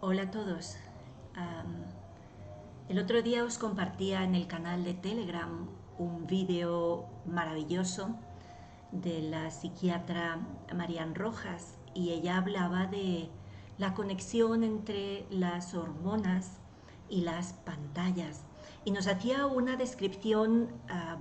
Hola a todos. Am, el otro día os compartía en el canal de Telegram un vídeo maravilloso de la psiquiatra Marian Rojas y ella hablaba de la conexión entre las hormonas y las pantallas y nos hacía una descripción,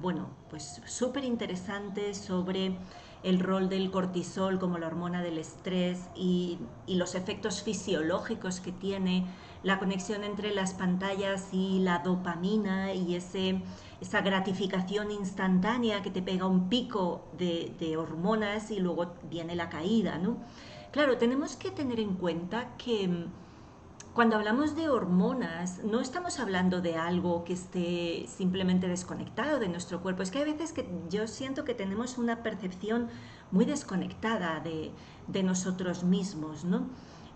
bueno, pues súper interesante sobre el rol del cortisol como la hormona del estrés y los efectos fisiológicos que tiene la conexión entre las pantallas y la dopamina y esa gratificación instantánea que te pega un pico de hormonas y luego viene la caída, ¿no? Claro, tenemos que tener en cuenta que cuando hablamos de hormonas, no estamos hablando de algo que esté simplemente desconectado de nuestro cuerpo. Es que hay veces que yo siento que tenemos una percepción muy desconectada de nosotros mismos, ¿no?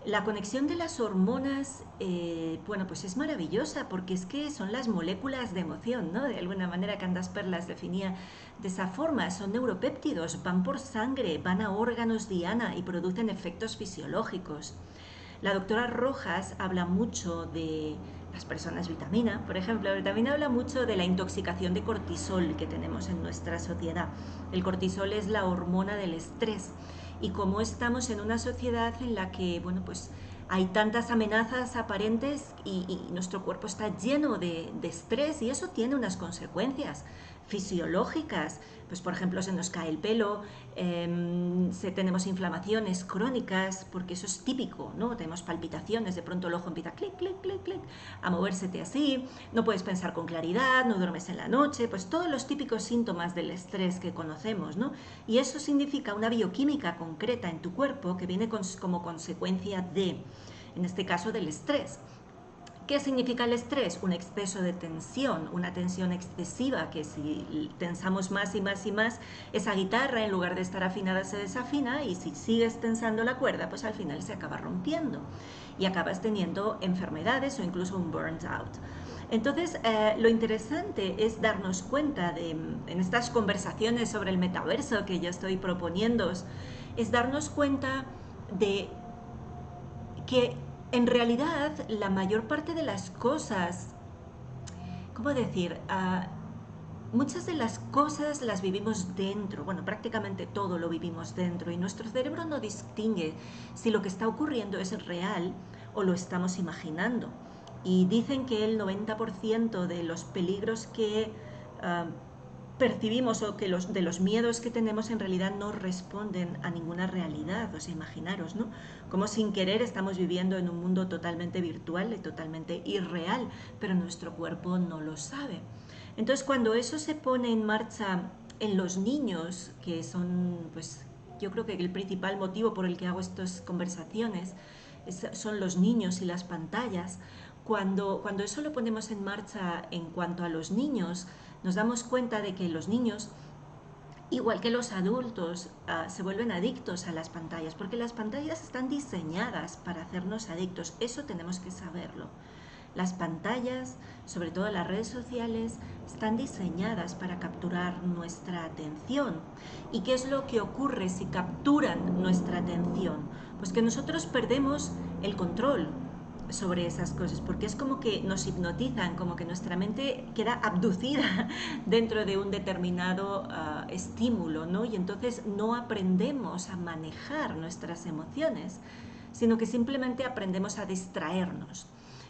La conexión de las hormonas, bueno, pues es maravillosa porque es que son las moléculas de emoción, ¿no? De alguna manera Candace Perlas definía de esa forma, son neuropéptidos, van por sangre, van a órganos diana y producen efectos fisiológicos. La doctora Rojas habla mucho de las personas vitamina, por ejemplo, pero también habla mucho de la intoxicación de cortisol que tenemos en nuestra sociedad. El cortisol es la hormona del estrés y como estamos en una sociedad en la que, bueno, pues hay tantas amenazas aparentes y nuestro cuerpo está lleno de estrés y eso tiene unas consecuencias fisiológicas. Pues por ejemplo se nos cae el pelo, tenemos inflamaciones crónicas, porque eso es típico, ¿no? Tenemos palpitaciones, de pronto el ojo empieza clic, clic, clic, clic, a movérsete así, no puedes pensar con claridad, no duermes en la noche, pues todos los típicos síntomas del estrés que conocemos, ¿no? Y eso significa una bioquímica concreta en tu cuerpo que viene como consecuencia de, en este caso, del estrés. ¿Qué significa el estrés? Un exceso de tensión, una tensión excesiva, que si tensamos más y más y más, esa guitarra en lugar de estar afinada se desafina y si sigues tensando la cuerda, pues al final se acaba rompiendo y acabas teniendo enfermedades o incluso un burnt out. Entonces, lo interesante es darnos cuenta en estas conversaciones sobre el metaverso que yo estoy proponiendo, es darnos cuenta de que en realidad la mayor parte de las cosas, ¿cómo decir? Muchas de las cosas las vivimos dentro, bueno, prácticamente todo lo vivimos dentro y nuestro cerebro no distingue si lo que está ocurriendo es real o lo estamos imaginando. Y dicen que el 90% de los peligros que uh, percibimos o que de los miedos que tenemos en realidad no responden a ninguna realidad. O sea, imaginaros, ¿no? Como sin querer estamos viviendo en un mundo totalmente virtual y totalmente irreal, pero nuestro cuerpo no lo sabe. Entonces, cuando eso se pone en marcha en los niños, que son, pues, yo creo que el principal motivo por el que hago estas conversaciones son los niños y las pantallas, cuando eso lo ponemos en marcha en cuanto a los niños, nos damos cuenta de que los niños, igual que los adultos, se vuelven adictos a las pantallas, porque las pantallas están diseñadas para hacernos adictos, eso tenemos que saberlo. Las pantallas, sobre todo las redes sociales, están diseñadas para capturar nuestra atención. ¿Y qué es lo que ocurre si capturan nuestra atención? Pues que nosotros perdemos el control sobre esas cosas, porque es como que nos hipnotizan, como que nuestra mente queda abducida dentro de un determinado estímulo, ¿no? Y entonces no aprendemos a manejar nuestras emociones, sino que simplemente aprendemos a distraernos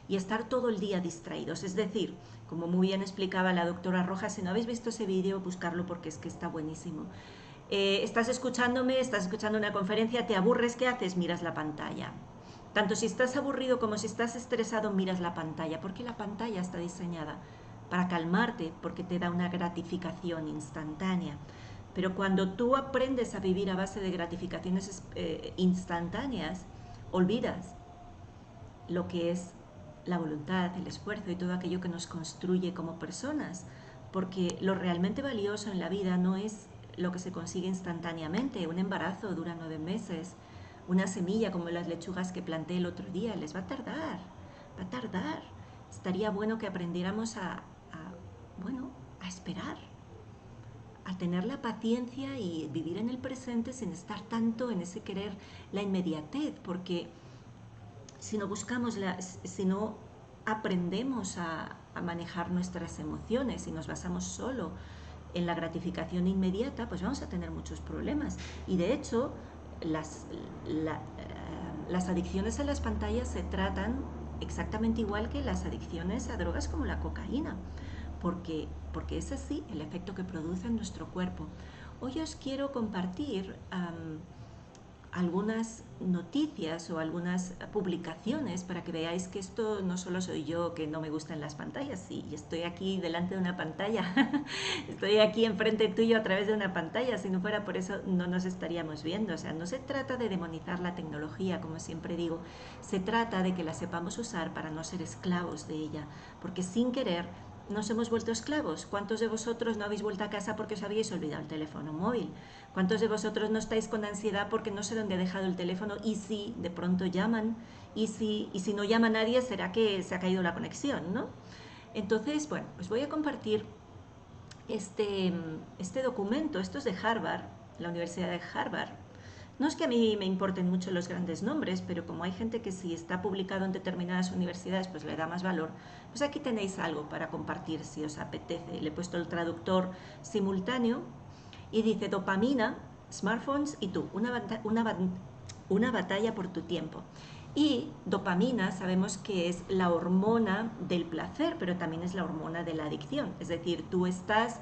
y estar todo el día distraídos. Es decir, como muy bien explicaba la doctora Rojas, si no habéis visto ese vídeo, buscarlo porque es que está buenísimo. Estás escuchándome, estás escuchando una conferencia, te aburres, ¿qué haces? Miras la pantalla. Tanto si estás aburrido como si estás estresado, miras la pantalla, porque la pantalla está diseñada para calmarte, porque te da una gratificación instantánea. Pero cuando tú aprendes a vivir a base de gratificaciones instantáneas, olvidas lo que es la voluntad, el esfuerzo y todo aquello que nos construye como personas, porque lo realmente valioso en la vida no es lo que se consigue instantáneamente. Un embarazo dura 9 meses, una semilla como las lechugas que planté el otro día, les va a tardar, va a tardar. Estaría bueno que aprendiéramos bueno, a esperar, a tener la paciencia y vivir en el presente sin estar tanto en ese querer la inmediatez, porque si no buscamos, si no aprendemos a manejar nuestras emociones y nos basamos solo en la gratificación inmediata, pues vamos a tener muchos problemas. Y de hecho, las adicciones a las pantallas se tratan exactamente igual que las adicciones a drogas como la cocaína, porque es así el efecto que produce en nuestro cuerpo. Hoy os quiero compartir algunas noticias o algunas publicaciones para que veáis que esto no solo soy yo que no me gustan las pantallas, sí, y estoy aquí delante de una pantalla, estoy aquí enfrente tuyo a través de una pantalla, si no fuera por eso no nos estaríamos viendo. O sea, no se trata de demonizar la tecnología, como siempre digo, se trata de que la sepamos usar para no ser esclavos de ella, porque sin querer nos hemos vuelto esclavos. ¿Cuántos de vosotros no habéis vuelto a casa porque os habéis olvidado el teléfono móvil? ¿Cuántos de vosotros no estáis con ansiedad porque no sé dónde ha dejado el teléfono? Y si de pronto llaman, y si no llama nadie, será que se ha caído la conexión, ¿no? Entonces, bueno, os voy a compartir este documento. Esto es de Harvard, la Universidad de Harvard. No es que a mí me importen mucho los grandes nombres, pero como hay gente que si está publicado en determinadas universidades pues le da más valor, pues aquí tenéis algo para compartir si os apetece. Le he puesto el traductor simultáneo y dice: dopamina, smartphones y tú, una batalla por tu tiempo. Y dopamina sabemos que es la hormona del placer, pero también es la hormona de la adicción. Es decir, tú estás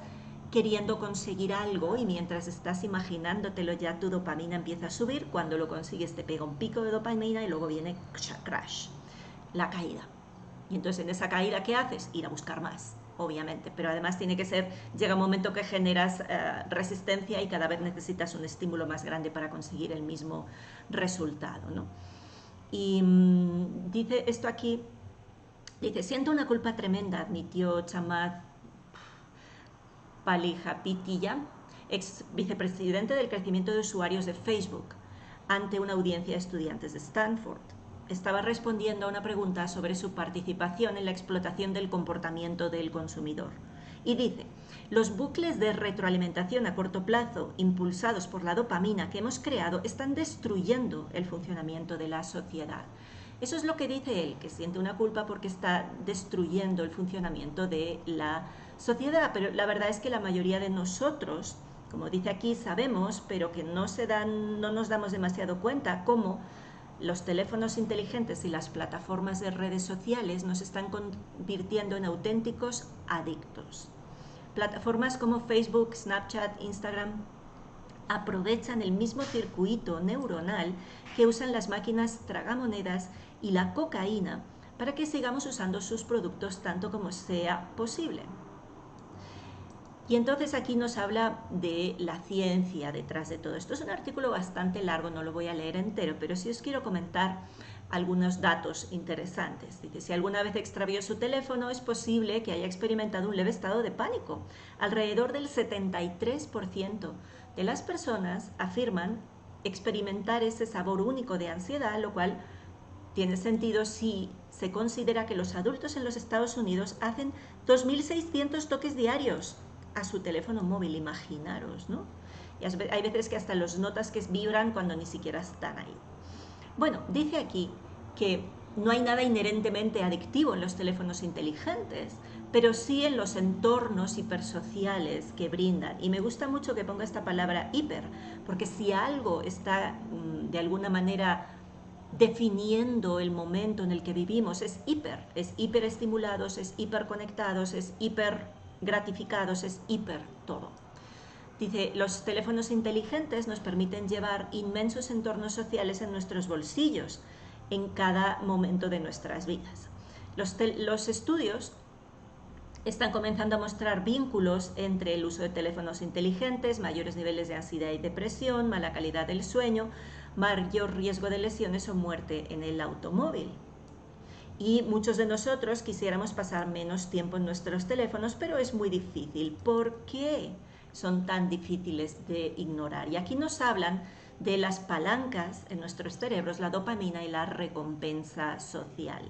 queriendo conseguir algo y mientras estás imaginándotelo ya tu dopamina empieza a subir. Cuando lo consigues te pega un pico de dopamina y luego viene crash, la caída. Y entonces en esa caída, ¿qué haces? Ir a buscar más, obviamente, pero además tiene que ser, llega un momento que generas resistencia y cada vez necesitas un estímulo más grande para conseguir el mismo resultado, ¿no? Y dice esto aquí, dice: siento una culpa tremenda, admitió Chamath Palihapitiya, ex vicepresidente del crecimiento de usuarios de Facebook, ante una audiencia de estudiantes de Stanford. Estaba respondiendo a una pregunta sobre su participación en la explotación del comportamiento del consumidor. Y dice: los bucles de retroalimentación a corto plazo, impulsados por la dopamina que hemos creado, están destruyendo el funcionamiento de la sociedad. Eso es lo que dice él, que siente una culpa porque está destruyendo el funcionamiento de la sociedad, pero la verdad es que la mayoría de nosotros, como dice aquí, sabemos, pero que no nos damos demasiado cuenta cómo los teléfonos inteligentes y las plataformas de redes sociales nos están convirtiendo en auténticos adictos. Plataformas como Facebook, Snapchat, Instagram aprovechan el mismo circuito neuronal que usan las máquinas tragamonedas y la cocaína para que sigamos usando sus productos tanto como sea posible. Y entonces aquí nos habla de la ciencia detrás de todo esto. Es un artículo bastante largo, no lo voy a leer entero, pero sí os quiero comentar algunos datos interesantes. Dice: si alguna vez extravió su teléfono, es posible que haya experimentado un leve estado de pánico. Alrededor del 73% de las personas afirman experimentar ese sabor único de ansiedad, lo cual tiene sentido si se considera que los adultos en los Estados Unidos hacen 2.600 toques diarios a su teléfono móvil, imaginaros, ¿no? Y hay veces que hasta los notas que vibran cuando ni siquiera están ahí. Bueno, dice aquí que no hay nada inherentemente adictivo en los teléfonos inteligentes, pero sí en los entornos hipersociales que brindan. Y me gusta mucho que ponga esta palabra hiper, porque si algo está de alguna manera definiendo el momento en el que vivimos, es hiperestimulados, es hiperconectados, es hiper gratificados, es hiper todo. Dice: los teléfonos inteligentes nos permiten llevar inmensos entornos sociales en nuestros bolsillos en cada momento de nuestras vidas. Los estudios están comenzando a mostrar vínculos entre el uso de teléfonos inteligentes, mayores niveles de ansiedad y depresión, mala calidad del sueño, mayor riesgo de lesiones o muerte en el automóvil. Y muchos de nosotros quisiéramos pasar menos tiempo en nuestros teléfonos, pero es muy difícil. ¿Por qué son tan difíciles de ignorar? Y aquí nos hablan de las palancas en nuestros cerebros, la dopamina y la recompensa social.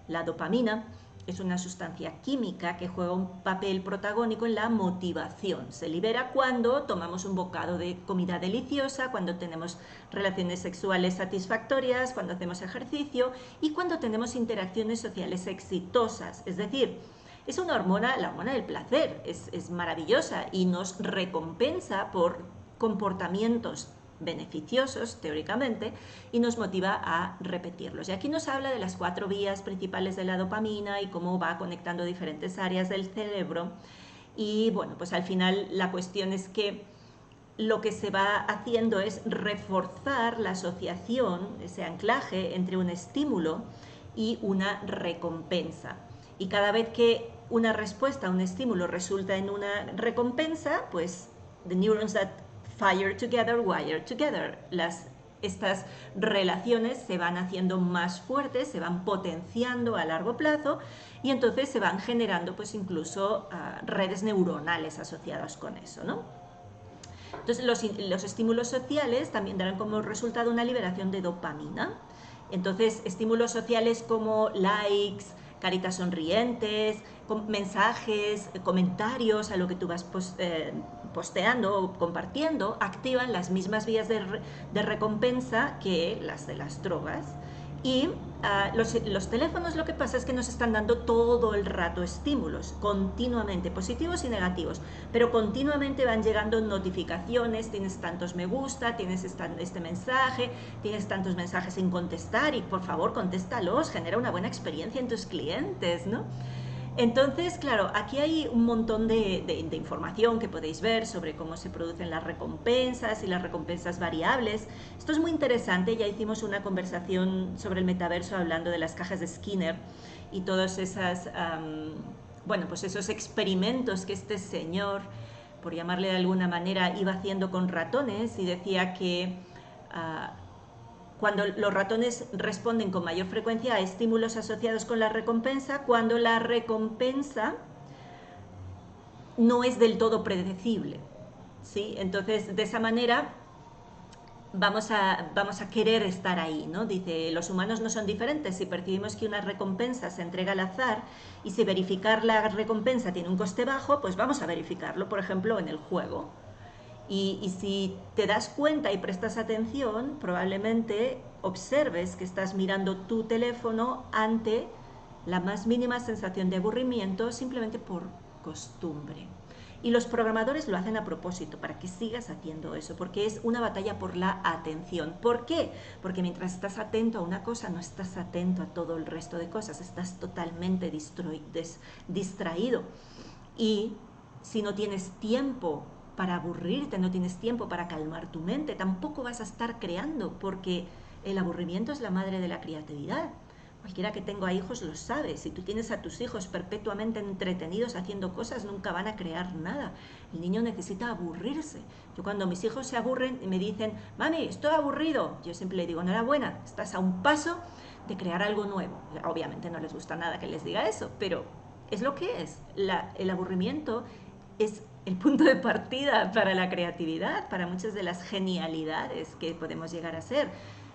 La dopamina es una sustancia química que juega un papel protagónico en la motivación. Se libera cuando tomamos un bocado de comida deliciosa, cuando tenemos relaciones sexuales satisfactorias, cuando hacemos ejercicio y cuando tenemos interacciones sociales exitosas. Es decir, es una hormona, la hormona del placer, es maravillosa y nos recompensa por comportamientos beneficiosos, teóricamente, y nos motiva a repetirlos. Y aquí nos habla de las 4 vías principales de la dopamina y cómo va conectando diferentes áreas del cerebro. Y bueno, pues al final la cuestión es que lo que se va haciendo es reforzar la asociación, ese anclaje entre un estímulo y una recompensa. Y cada vez que una respuesta a un estímulo resulta en una recompensa, pues the neurons that fire together, wire together. Estas relaciones se van haciendo más fuertes, se van potenciando a largo plazo y entonces se van generando pues incluso redes neuronales asociadas con eso, ¿no? Entonces los estímulos sociales también darán como resultado una liberación de dopamina. Entonces estímulos sociales como likes, caritas sonrientes, mensajes, comentarios a lo que tú vas posteando o compartiendo, activan las mismas vías de recompensa que las de las drogas. Y los teléfonos, lo que pasa es que nos están dando todo el rato estímulos, continuamente, positivos y negativos, pero continuamente van llegando notificaciones, tienes tantos me gusta, tienes este mensaje, tienes tantos mensajes sin contestar y por favor contéstalos, genera una buena experiencia en tus clientes, ¿no? Entonces, claro, aquí hay un montón de información que podéis ver sobre cómo se producen las recompensas y las recompensas variables. Esto es muy interesante, ya hicimos una conversación sobre el metaverso hablando de las cajas de Skinner y todos bueno, pues esos experimentos que este señor, por llamarle de alguna manera, iba haciendo con ratones y decía que cuando los ratones responden con mayor frecuencia a estímulos asociados con la recompensa, cuando la recompensa no es del todo predecible, ¿sí? Entonces, de esa manera vamos a querer estar ahí, ¿no? Dice, los humanos no son diferentes. Si percibimos que una recompensa se entrega al azar y si verificar la recompensa tiene un coste bajo, pues vamos a verificarlo, por ejemplo, en el juego. Y si te das cuenta y prestas atención, probablemente observes que estás mirando tu teléfono ante la más mínima sensación de aburrimiento simplemente por costumbre. Y los programadores lo hacen a propósito, para que sigas haciendo eso, porque es una batalla por la atención. ¿Por qué? Porque mientras estás atento a una cosa, no estás atento a todo el resto de cosas, estás totalmente distraído. Y si no tienes tiempo para aburrirte, no tienes tiempo para calmar tu mente, tampoco vas a estar creando, porque el aburrimiento es la madre de la creatividad. Cualquiera que tenga hijos lo sabe. Si tú tienes a tus hijos perpetuamente entretenidos haciendo cosas, nunca van a crear nada. El niño necesita aburrirse. Yo cuando mis hijos se aburren y me dicen, mami, estoy aburrido, yo siempre le digo, enhorabuena, estás a un paso de crear algo nuevo. Obviamente no les gusta nada que les diga eso, pero es lo que es. El aburrimiento es el punto de partida para la creatividad, para muchas de las genialidades que podemos llegar a ser,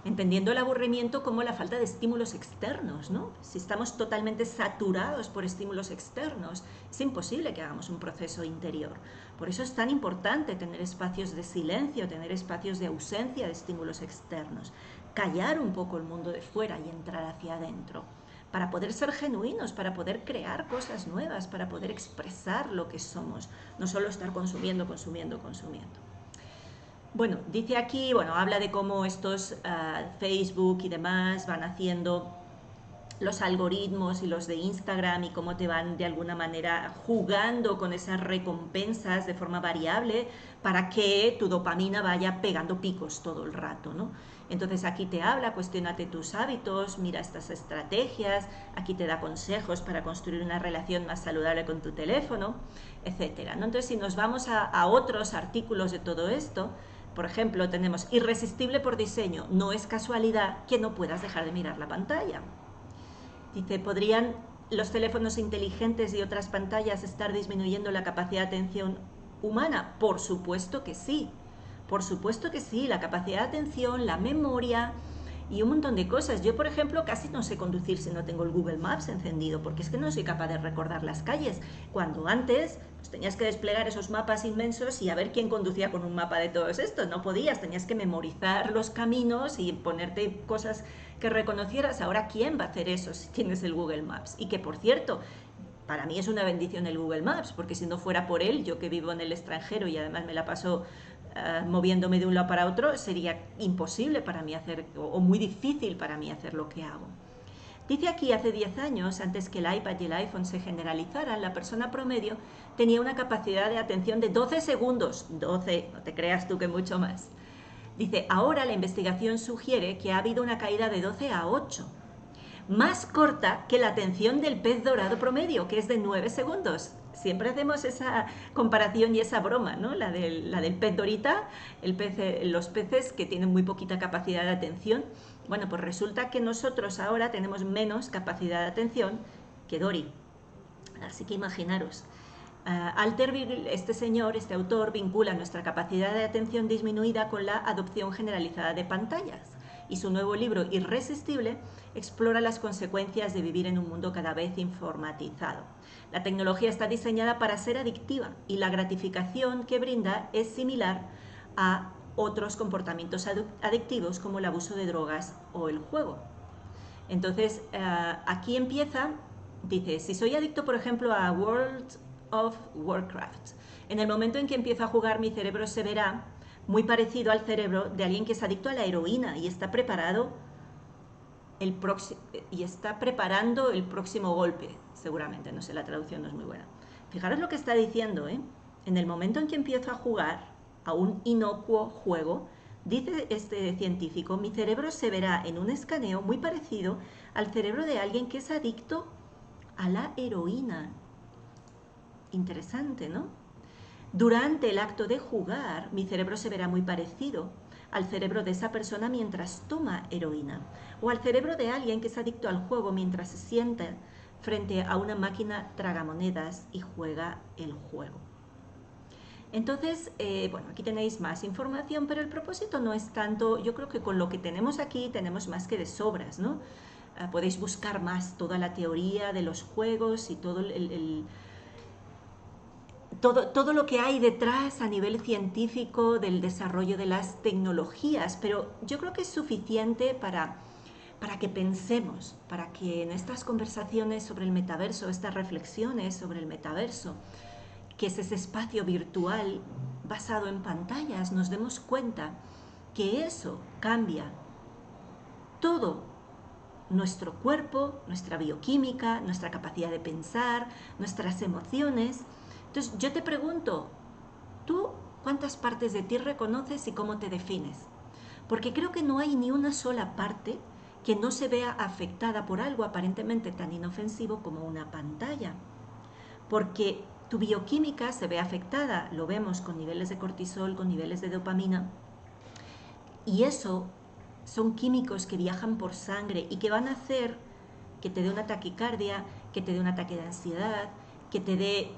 entendiendo el aburrimiento como la falta de estímulos externos, ¿no? Si estamos totalmente saturados por estímulos externos, es imposible que hagamos un proceso interior. Por eso es tan importante tener espacios de silencio, tener espacios de ausencia de estímulos externos, callar un poco el mundo de fuera y entrar hacia adentro, para poder ser genuinos, para poder crear cosas nuevas, para poder expresar lo que somos, no solo estar consumiendo. Bueno, dice aquí, habla de cómo estos Facebook y demás van haciendo los algoritmos y los de Instagram y cómo te van de alguna manera jugando con esas recompensas de forma variable para que tu dopamina vaya pegando picos todo el rato, ¿no? Entonces aquí te habla, cuestiónate tus hábitos, mira estas estrategias, aquí te da consejos para construir una relación más saludable con tu teléfono, etcétera, ¿no? Entonces si nos vamos a otros artículos de todo esto, por ejemplo, tenemos irresistible por diseño, no es casualidad que no puedas dejar de mirar la pantalla. Dice, ¿podrían los teléfonos inteligentes y otras pantallas estar disminuyendo la capacidad de atención humana? Por supuesto que sí. Por supuesto que sí. La capacidad de atención, la memoria, y un montón de cosas. Yo, por ejemplo, casi no sé conducir si no tengo el Google Maps encendido, porque es que no soy capaz de recordar las calles, cuando antes pues, tenías que desplegar esos mapas inmensos y a ver quién conducía con un mapa de todos estos. No podías, tenías que memorizar los caminos y ponerte cosas que reconocieras. Ahora, ¿quién va a hacer eso si tienes el Google Maps? Y que, por cierto, para mí es una bendición el Google Maps, porque si no fuera por él, yo que vivo en el extranjero y además me la paso moviéndome de un lado para otro, sería imposible para mí hacer, o muy difícil para mí hacer lo que hago. Dice aquí, hace 10 años, antes que el iPad y el iPhone se generalizaran, la persona promedio tenía una capacidad de atención de 12 segundos. 12, no te creas tú que mucho más. Dice, ahora la investigación sugiere que ha habido una caída de 12 a 8, más corta que la atención del pez dorado promedio, que es de 9 segundos. Siempre hacemos esa comparación y esa broma, ¿no? La del pez dorita, los peces que tienen muy poquita capacidad de atención. Bueno, pues resulta que nosotros ahora tenemos menos capacidad de atención que Dory. Así que imaginaros. Este señor, este autor, vincula nuestra capacidad de atención disminuida con la adopción generalizada de pantallas. Y su nuevo libro, Irresistible, explora las consecuencias de vivir en un mundo cada vez informatizado. La tecnología está diseñada para ser adictiva y la gratificación que brinda es similar a otros comportamientos adictivos como el abuso de drogas o el juego. Entonces, aquí empieza, dice, si soy adicto, por ejemplo, a World of Warcraft, en el momento en que empiezo a jugar, mi cerebro se verá muy parecido al cerebro de alguien que es adicto a la heroína y está preparando el próximo golpe, seguramente, no sé, la traducción no es muy buena. Fijaros lo que está diciendo, ¿eh? En el momento en que empiezo a jugar a un inocuo juego, dice este científico, mi cerebro se verá en un escaneo muy parecido al cerebro de alguien que es adicto a la heroína. Interesante, ¿no? Durante el acto de jugar, mi cerebro se verá muy parecido al cerebro de esa persona mientras toma heroína, o al cerebro de alguien que es adicto al juego mientras se sienta frente a una máquina tragamonedas y juega el juego. Entonces, bueno, aquí tenéis más información, pero el propósito no es tanto, yo creo que con lo que tenemos aquí tenemos más que de sobras, ¿no? Podéis buscar más toda la teoría de los juegos y todo todo lo que hay detrás a nivel científico del desarrollo de las tecnologías, pero yo creo que es suficiente para que pensemos, para que en estas conversaciones sobre el metaverso, estas reflexiones sobre el metaverso, que es ese espacio virtual basado en pantallas, nos demos cuenta que eso cambia todo nuestro cuerpo, nuestra bioquímica, nuestra capacidad de pensar, nuestras emociones. Entonces yo te pregunto, ¿tú cuántas partes de ti reconoces y cómo te defines? Porque creo que no hay ni una sola parte que no se vea afectada por algo aparentemente tan inofensivo como una pantalla. Porque tu bioquímica se ve afectada, lo vemos con niveles de cortisol, con niveles de dopamina, y eso son químicos que viajan por sangre y que van a hacer que te dé una taquicardia, que te dé un ataque de ansiedad, que te dé,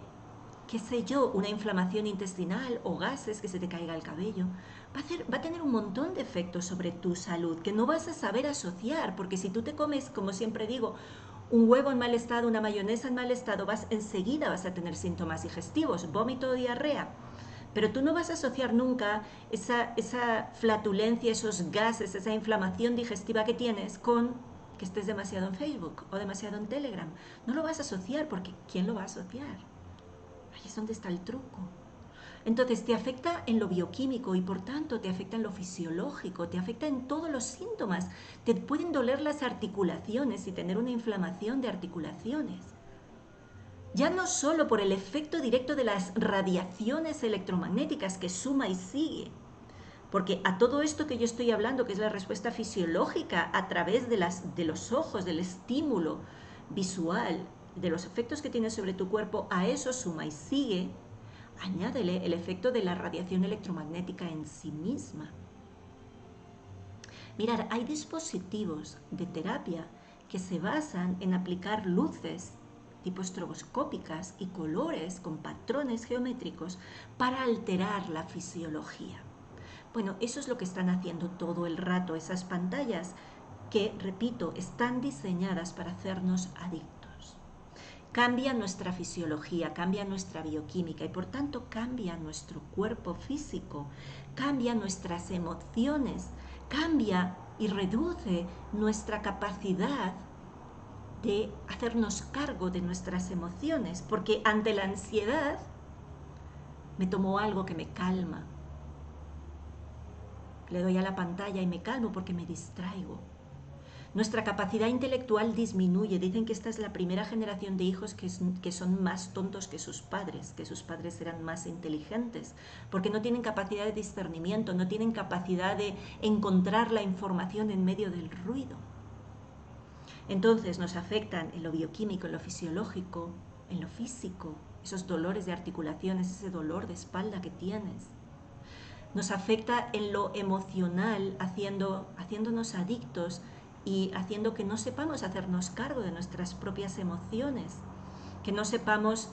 qué sé yo, una inflamación intestinal o gases, que se te caiga el cabello. Va a tener un montón de efectos sobre tu salud que no vas a saber asociar, porque si tú te comes, como siempre digo, un huevo en mal estado, una mayonesa en mal estado, enseguida vas a tener síntomas digestivos, vómito o diarrea. Pero tú no vas a asociar nunca esa flatulencia, esos gases, esa inflamación digestiva que tienes con que estés demasiado en Facebook o demasiado en Telegram. No lo vas a asociar porque ¿quién lo va a asociar? Ahí es donde está el truco. Entonces te afecta en lo bioquímico y por tanto te afecta en lo fisiológico, te afecta en todos los síntomas. Te pueden doler las articulaciones y tener una inflamación de articulaciones. Ya no solo por el efecto directo de las radiaciones electromagnéticas que suma y sigue, porque a todo esto que yo estoy hablando, que es la respuesta fisiológica a través de los ojos, del estímulo visual, de los efectos que tiene sobre tu cuerpo, a eso suma y sigue, añádele el efecto de la radiación electromagnética en sí misma. Mirad, hay dispositivos de terapia que se basan en aplicar luces tipo estroboscópicas y colores con patrones geométricos para alterar la fisiología. Bueno, eso es lo que están haciendo todo el rato esas pantallas que, repito, están diseñadas para hacernos adictos. Cambia nuestra fisiología, cambia nuestra bioquímica y por tanto cambia nuestro cuerpo físico, cambia nuestras emociones, cambia y reduce nuestra capacidad de hacernos cargo de nuestras emociones, porque ante la ansiedad me tomo algo que me calma. Le doy a la pantalla y me calmo porque me distraigo. Nuestra capacidad intelectual disminuye. Dicen que esta es la primera generación de hijos que son más tontos que sus padres eran más inteligentes, porque no tienen capacidad de discernimiento, no tienen capacidad de encontrar la información en medio del ruido. Entonces nos afectan en lo bioquímico, en lo fisiológico, en lo físico, esos dolores de articulaciones, ese dolor de espalda que tienes. Nos afecta en lo emocional, haciéndonos adictos y haciendo que no sepamos hacernos cargo de nuestras propias emociones, que no sepamos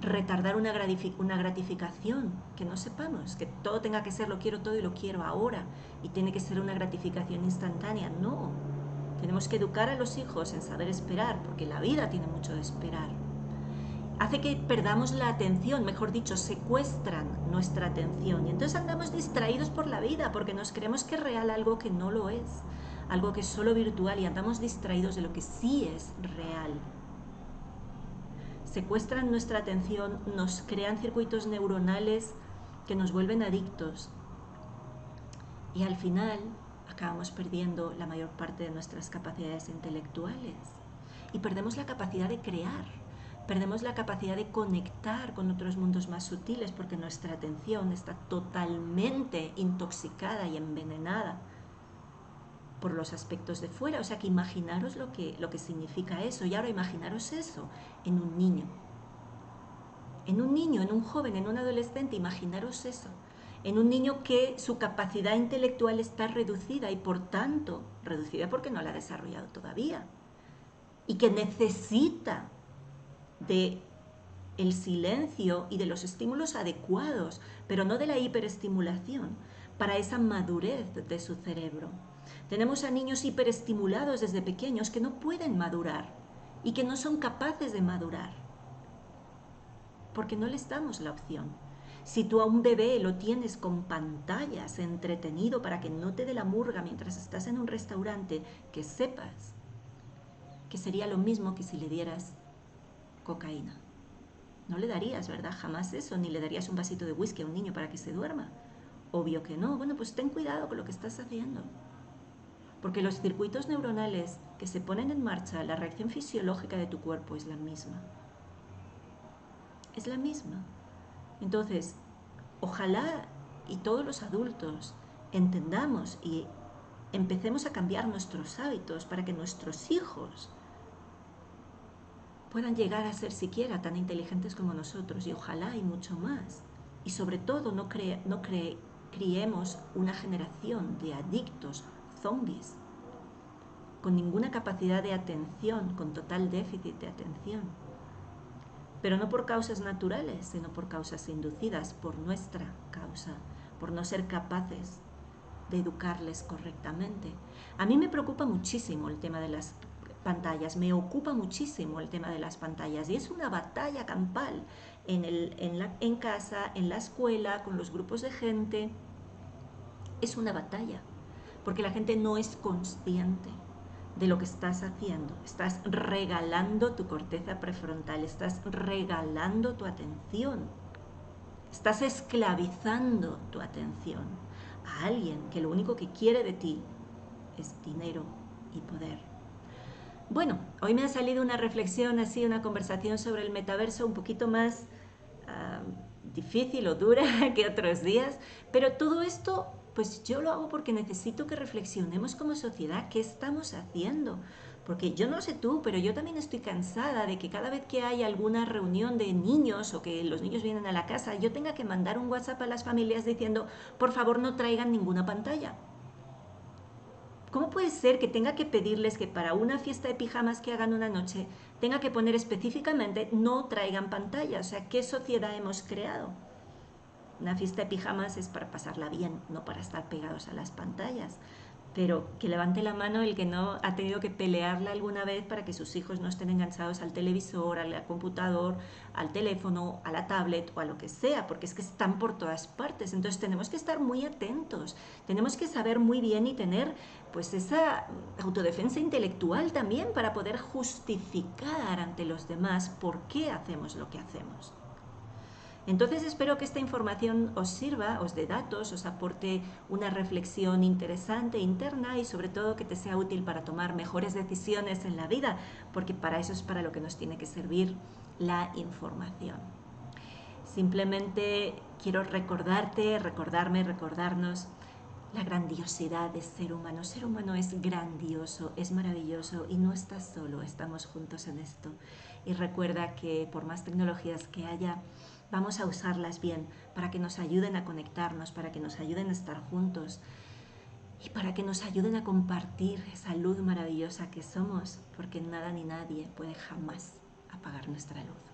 retardar una gratificación, que no sepamos que todo tenga que ser lo quiero todo y lo quiero ahora y tiene que ser una gratificación instantánea. No, tenemos que educar a los hijos en saber esperar, porque la vida tiene mucho de esperar. Hace que perdamos la atención, mejor dicho, secuestran nuestra atención y entonces andamos distraídos por la vida porque nos creemos que es real algo que no lo es, algo que es solo virtual y andamos distraídos de lo que sí es real. Secuestran nuestra atención, nos crean circuitos neuronales que nos vuelven adictos y al final acabamos perdiendo la mayor parte de nuestras capacidades intelectuales y perdemos la capacidad de crear. Perdemos la capacidad de conectar con otros mundos más sutiles porque nuestra atención está totalmente intoxicada y envenenada por los aspectos de fuera. O sea que imaginaros lo que significa eso. Y ahora imaginaros eso en un niño. En un niño, en un joven, en un adolescente, imaginaros eso. En un niño que su capacidad intelectual está reducida y por tanto, reducida porque no la ha desarrollado todavía. Y que necesita de el silencio y de los estímulos adecuados, pero no de la hiperestimulación, para esa madurez de su cerebro. Tenemos a niños hiperestimulados desde pequeños que no pueden madurar y que no son capaces de madurar, porque no les damos la opción. Si tú a un bebé lo tienes con pantallas entretenido para que no te dé la murga mientras estás en un restaurante, que sepas que sería lo mismo que si le dieras cocaína. No le darías, ¿verdad? Jamás eso, ni le darías un vasito de whisky a un niño para que se duerma. Obvio que no. Bueno, pues ten cuidado con lo que estás haciendo. Porque los circuitos neuronales que se ponen en marcha, la reacción fisiológica de tu cuerpo es la misma. Es la misma. Entonces, ojalá y todos los adultos entendamos y empecemos a cambiar nuestros hábitos para que nuestros hijos puedan llegar a ser siquiera tan inteligentes como nosotros y ojalá y mucho más. Y sobre todo no criemos una generación de adictos, zombies, con ninguna capacidad de atención, con total déficit de atención. Pero no por causas naturales, sino por causas inducidas, por nuestra causa, por no ser capaces de educarles correctamente. A mí me preocupa muchísimo el tema de las pantallas, me ocupa muchísimo el tema de las pantallas y es una batalla campal en casa, en la escuela, con los grupos de gente. Es una batalla, porque la gente no es consciente de lo que estás haciendo. Estás regalando tu corteza prefrontal, estás regalando tu atención, estás esclavizando tu atención a alguien que lo único que quiere de ti es dinero y poder. Bueno, hoy me ha salido una reflexión así, una conversación sobre el metaverso un poquito más difícil o dura que otros días, pero todo esto pues yo lo hago porque necesito que reflexionemos como sociedad qué estamos haciendo. Porque yo no sé tú, pero yo también estoy cansada de que cada vez que hay alguna reunión de niños o que los niños vienen a la casa, yo tenga que mandar un WhatsApp a las familias diciendo, por favor no traigan ninguna pantalla. ¿Cómo puede ser que tenga que pedirles que para una fiesta de pijamas que hagan una noche tenga que poner específicamente no traigan pantalla? O sea, ¿qué sociedad hemos creado? Una fiesta de pijamas es para pasarla bien, no para estar pegados a las pantallas. pero que levante la mano el que no ha tenido que pelearla alguna vez para que sus hijos no estén enganchados al televisor, al computador, al teléfono, a la tablet o a lo que sea, porque es que están por todas partes. Entonces tenemos que estar muy atentos, tenemos que saber muy bien y tener pues esa autodefensa intelectual también para poder justificar ante los demás por qué hacemos lo que hacemos. Entonces espero que esta información os sirva, os dé datos, os aporte una reflexión interesante interna y sobre todo que te sea útil para tomar mejores decisiones en la vida, porque para eso es para lo que nos tiene que servir la información. Simplemente quiero recordarte, recordarme, recordarnos la grandiosidad de ser humano. Ser humano es grandioso, es maravilloso y no estás solo, estamos juntos en esto. Y recuerda que por más tecnologías que haya, vamos a usarlas bien para que nos ayuden a conectarnos, para que nos ayuden a estar juntos y para que nos ayuden a compartir esa luz maravillosa que somos, porque nada ni nadie puede jamás apagar nuestra luz.